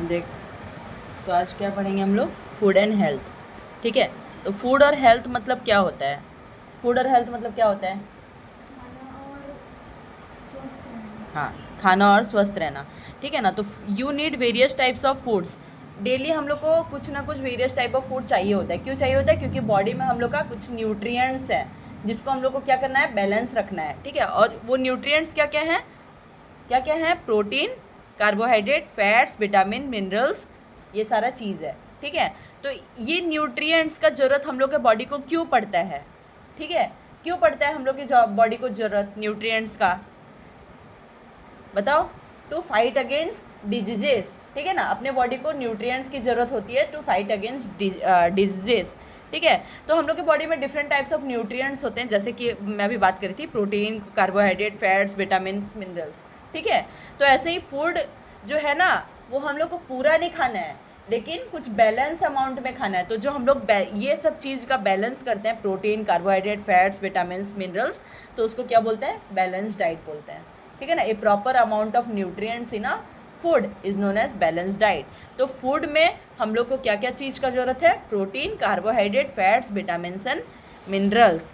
देख, तो आज क्या पढ़ेंगे हम लोग? Food and health. ठीक है, तो फूड और हेल्थ मतलब क्या होता है? फूड और हेल्थ मतलब क्या होता है? खाना और स्वस्थ रहना। हाँ, खाना और स्वस्थ रहना। ठीक है ना, तो you need various types of foods. Daily हम लोग को कुछ ना कुछ वेरियस टाइप ऑफ फूड चाहिए होता है। क्यों चाहिए होता है? क्योंकि बॉडी में हम लोग का कुछ न्यूट्रिएंट्स है जिसको हम लोग को क्या करना है? बैलेंस रखना है। ठीक है, और वो न्यूट्रिएंट्स क्या क्या हैं? क्या क्या है? Protein, carbohydrate, fats, vitamin, minerals, ये सारा चीज़ है। ठीक है, तो ये न्यूट्रिएंट्स का ज़रूरत हम लोग के बॉडी को क्यों पड़ता है? ठीक है, क्यों पड़ता है हम लोग की बॉडी को ज़रूरत न्यूट्रिएंट्स का? बताओ। To fight against diseases. ठीक है ना, अपने बॉडी को न्यूट्रिएंट्स की ज़रूरत होती है टू फाइट अगेंस्ट डिजीजेस। ठीक है, तो हम लोग के बॉडी में डिफरेंट टाइप्स ऑफ न्यूट्रिएंट्स होते हैं, जैसे कि मैं अभी बात करी थी, protein, carbohydrate, fats, vitamin, minerals. ठीक है, तो ऐसे ही फूड जो है ना, वो हम लोग को पूरा नहीं खाना है, लेकिन कुछ बैलेंस अमाउंट में खाना है। तो जो हम लोग ये सब चीज़ का बैलेंस करते हैं, protein, carbohydrate, fats, vitamin, minerals, तो उसको क्या बोलते हैं? बैलेंस डाइट बोलते हैं। ठीक है ना, a proper amount of nutrients in a food is known as balance diet. तो फूड में हम लोग को क्या क्या चीज़ का जरूरत है? Protein, carbohydrate, fats, vitamin and minerals.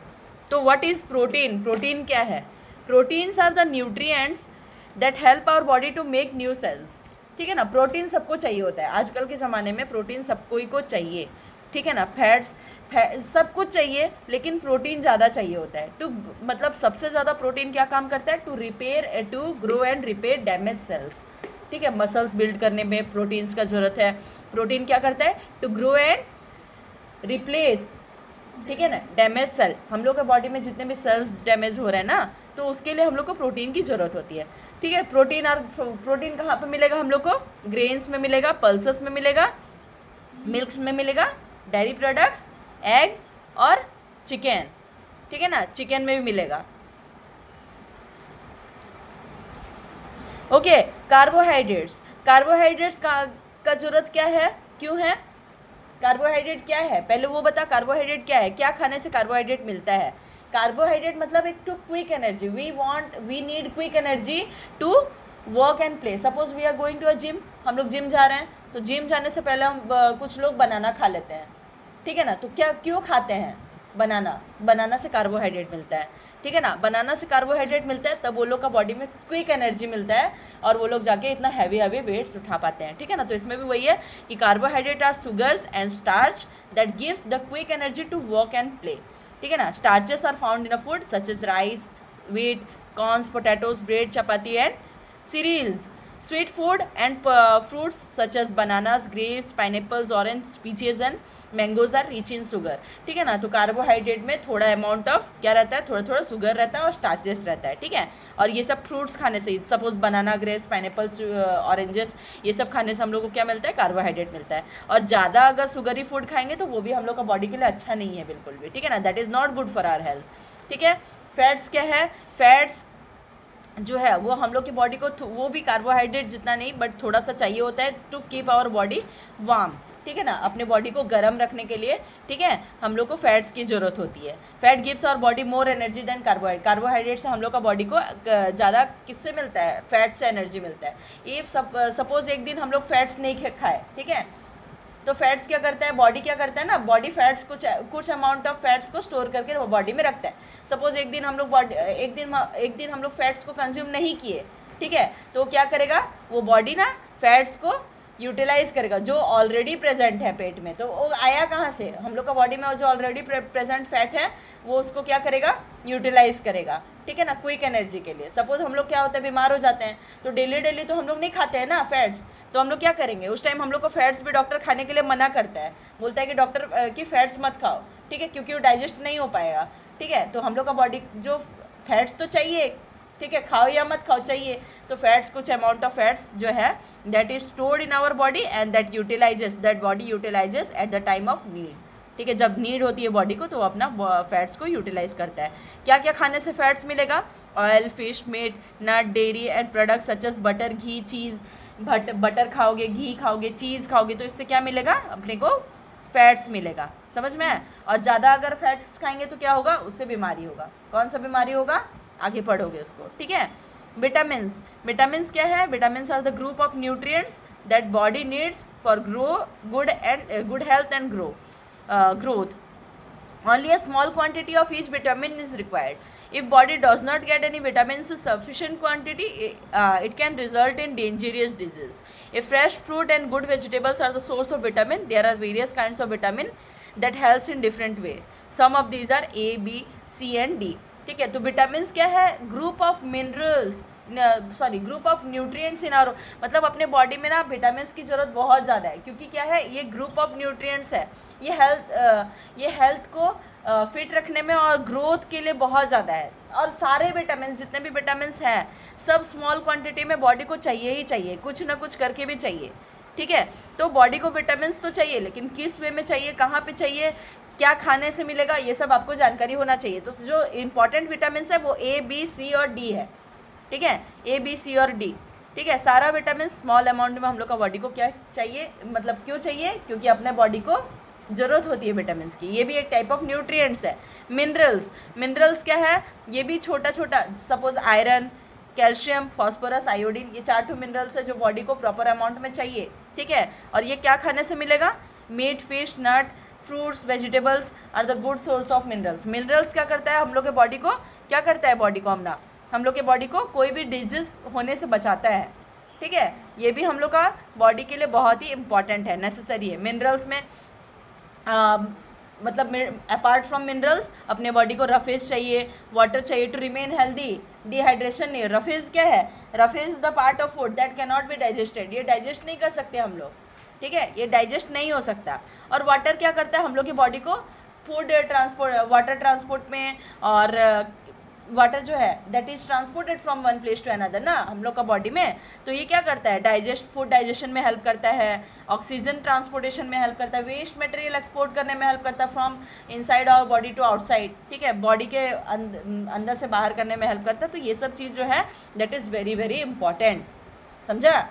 तो व्हाट इज प्रोटीन? प्रोटीन क्या है? Proteins are the nutrients that help our body to make new cells. ठीक है ना, प्रोटीन सबको चाहिए होता है। आजकल के ज़माने में प्रोटीन सबको ही को चाहिए। ठीक है ना, फैट्स सब कुछ चाहिए, लेकिन प्रोटीन ज़्यादा चाहिए होता है। टू मतलब सबसे ज़्यादा प्रोटीन क्या काम करता है? To repair, to grow and repair damage cells. ठीक है, मसल्स बिल्ड करने में प्रोटीन्स का ज़रूरत है। प्रोटीन क्या करता है? टू ग्रो एंड रिप्लेस, ठीक है ना, डैमेज सेल। हम लोग के बॉडी में जितने भी सेल्स डैमेज हो रहे हैं ना, तो उसके लिए हम लोग को प्रोटीन की ज़रूरत होती है। ठीक है, प्रोटीन कहाँ पे मिलेगा हम लोग को? ग्रेन्स में मिलेगा, पल्सेस में मिलेगा, मिल्क में मिलेगा, डेयरी प्रोडक्ट्स, एग और चिकन। ठीक है ना, चिकन में भी मिलेगा। Okay, carbohydrates. कार्बोहाइड्रेट्स का जरूरत क्या है? क्यों है? कार्बोहाइड्रेट क्या है? पहले वो बता, कार्बोहाइड्रेट क्या है? क्या खाने से कार्बोहाइड्रेट मिलता है? कार्बोहाइड्रेट मतलब एक to quick energy. We need quick energy to work and play. Suppose we are going to a gym, हम लोग जिम जा रहे हैं, तो जिम जाने से पहले हम कुछ लोग बनाना खा लेते हैं। ठीक है ना, तो क्या क्यों खाते हैं? बनाना से कार्बोहाइड्रेट मिलता है। ठीक है ना, बनाना से कार्बोहाइड्रेट मिलता है, तब वो लोग का बॉडी में क्विक एनर्जी मिलता है और वो लोग जाके इतना हैवी हैवी वेट्स उठा पाते हैं। ठीक है ना, तो इसमें भी वही है कि carbohydrate are sugars and starch that gives the quick energy to work and play. ठीक है ना, starches are found in a food such as rice, wheat, corns, potatoes, bread, chapati and cereals. Sweet food and fruits such as bananas, grapes, pineapples, orange, peaches and mangoes are rich in sugar. ठीक है ना, तो carbohydrate में थोड़ा amount of क्या रहता है? थोड़ा थोड़ा शुगर रहता है और स्टार्चेस रहता है। ठीक है, और ये सब फ्रूट्स खाने से, सपोज बनाना, ग्रेप्स, पाइनएप्पल्स, ऑरेंजेस, ये सब खाने से हम लोग को क्या मिलता है? कार्बोहाइड्रेट मिलता है। और ज़्यादा अगर शुगरी फूड खाएंगे तो वो भी हम लोग का बॉडी के लिए अच्छा नहीं है बिल्कुल भी। ठीक है ना, that is not good for our health. ठीक है, फैट्स क्या है? फैट्स जो है वो हम लोग की बॉडी को वो भी कार्बोहाइड्रेट जितना नहीं बट थोड़ा सा चाहिए होता है to keep our body warm. ठीक है ना, अपने बॉडी को गर्म रखने के लिए, ठीक है, हम लोग को फैट्स की ज़रूरत होती है। Fat gives our body more energy than carbohydrate. Carbohydrate से हम लोग का बॉडी को ज़्यादा किससे मिलता है? फैट से एनर्जी मिलता है। इफ सपोज एक दिन हम लोग फैट्स नहीं खाए, ठीक है, तो फैट्स क्या करता है? बॉडी क्या करता है ना, बॉडी फैट्स कुछ अमाउंट ऑफ फैट्स को स्टोर करके वो बॉडी में रखता है। सपोज एक दिन हम लोग एक दिन हम लोग फैट्स को कंज्यूम नहीं किए, ठीक है, तो क्या करेगा? वो बॉडी ना फैट्स को यूटिलाइज करेगा जो ऑलरेडी प्रेजेंट है पेट में। तो वो आया कहाँ से? हम लोग का बॉडी में जो ऑलरेडी प्रेजेंट फैट है वो उसको क्या करेगा? यूटिलाइज करेगा। ठीक है ना, क्विक एनर्जी के लिए। सपोज हम लोग क्या होता है, बीमार हो जाते हैं, तो डेली डेली तो हम लोग नहीं खाते हैं ना फैट्स, तो हम लोग क्या करेंगे? उस टाइम हम लोग को फैट्स भी डॉक्टर खाने के लिए मना करता है, बोलता है कि डॉक्टर कि फैट्स मत खाओ। ठीक है, क्योंकि वो डाइजेस्ट नहीं हो पाएगा। ठीक है, तो हम लोग का बॉडी जो फैट्स तो चाहिए, ठीक है, खाओ या मत खाओ चाहिए, तो फैट्स कुछ अमाउंट ऑफ फैट्स जो है that is stored in our body and that body utilises at the time of need. ठीक है, जब नीड होती है बॉडी को तो वो अपना फैट्स को यूटिलाइज करता है। क्या क्या खाने से फैट्स मिलेगा? Oil, fish, meat, nut, dairy and products such as butter, ghee, cheese. Butter खाओगे, घी खाओगे, चीज़ खाओगे, तो इससे क्या मिलेगा? अपने को फैट्स मिलेगा। समझ में? और ज़्यादा अगर फैट्स खाएंगे तो क्या होगा? उससे बीमारी होगा। कौन सा बीमारी होगा? आगे पढ़ोगे उसको। ठीक है, विटामिन्स। विटामिन्स क्या है? Vitamins are the group of nutrients that body needs for good health and growth. Only a small quantity of each vitamin is required. If body does not get any vitamins in sufficient quantity, it can result in dangerous disease. If fresh fruit and good vegetables are the source of vitamin, there are various kinds of vitamin that helps in different way. Some of these are A, B, C and D. ठीक है, तो vitamin क्या है? Group of minerals, group of nutrients in our, मतलब अपने body में ना vitamin की ज़रूरत बहुत ज़्यादा है, क्योंकि क्या है, ये ग्रुप ऑफ न्यूट्रिएंट्स है, ये हेल्थ को फिट रखने में और ग्रोथ के लिए बहुत ज़्यादा है. और सारे विटामिन, जितने भी विटामिन हैं, सब स्मॉल क्वांटिटी में बॉडी को चाहिए ही चाहिए, कुछ ना कुछ करके भी चाहिए. ठीक है, तो बॉडी को विटामिन तो चाहिए, लेकिन किस वे में चाहिए, कहाँ पे चाहिए, क्या खाने से मिलेगा, ये सब आपको जानकारी होना चाहिए. तो जो इम्पॉर्टेंट विटामिन है वो A, B, C और D है. ठीक है, A, B, C और D. ठीक है, सारा विटामिन स्मॉल अमाउंट में हम लोग का बॉडी को क्या चाहिए, मतलब क्यों चाहिए, क्योंकि अपने बॉडी को ज़रूरत होती है विटामिन की. ये भी एक टाइप ऑफ न्यूट्रिएंट्स है. मिनरल्स क्या है, ये भी छोटा छोटा, suppose iron, calcium, phosphorus, iodine, ये 4 मिनरल्स है जो बॉडी को प्रॉपर अमाउंट में चाहिए. ठीक है, और ये क्या खाने से मिलेगा? Meat, fish, nut, fruits, vegetables are the good source of minerals क्या करता है हम लोग के बॉडी को, क्या करता है बॉडी को, हम लोग के बॉडी को कोई भी डिजीज होने से बचाता है. ठीक है, ये भी हम लोग का बॉडी के लिए बहुत ही इंपॉर्टेंट है, नेसेसरी है. मिनरल्स में मतलब अपार्ट फ्रॉम मिनरल्स अपने बॉडी को रफेज चाहिए, वाटर चाहिए टू रिमेन हेल्दी. डिहाइड्रेशन नहीं, रफेज क्या है, roughage is the part of food that can not be digested. ये डाइजेस्ट नहीं कर सकते हम लोग. ठीक है, ये डाइजेस्ट नहीं हो सकता. और वाटर क्या करता है हम लोग की बॉडी को, फूड ट्रांसपोर्ट, वाटर ट्रांसपोर्ट में, और वाटर जो है that is transported from one place to another ना हम लोग का बॉडी में. तो ये क्या करता है, फूड डाइजेशन में हेल्प करता है, ऑक्सीजन ट्रांसपोर्टेशन में हेल्प करता है, वेस्ट मटेरियल एक्सपोर्ट करने में हेल्प करता है from inside our body to outside. ठीक है, बॉडी के अंदर से बाहर करने में हेल्प करता है. तो ये सब चीज़ जो है that is very very important. समझा?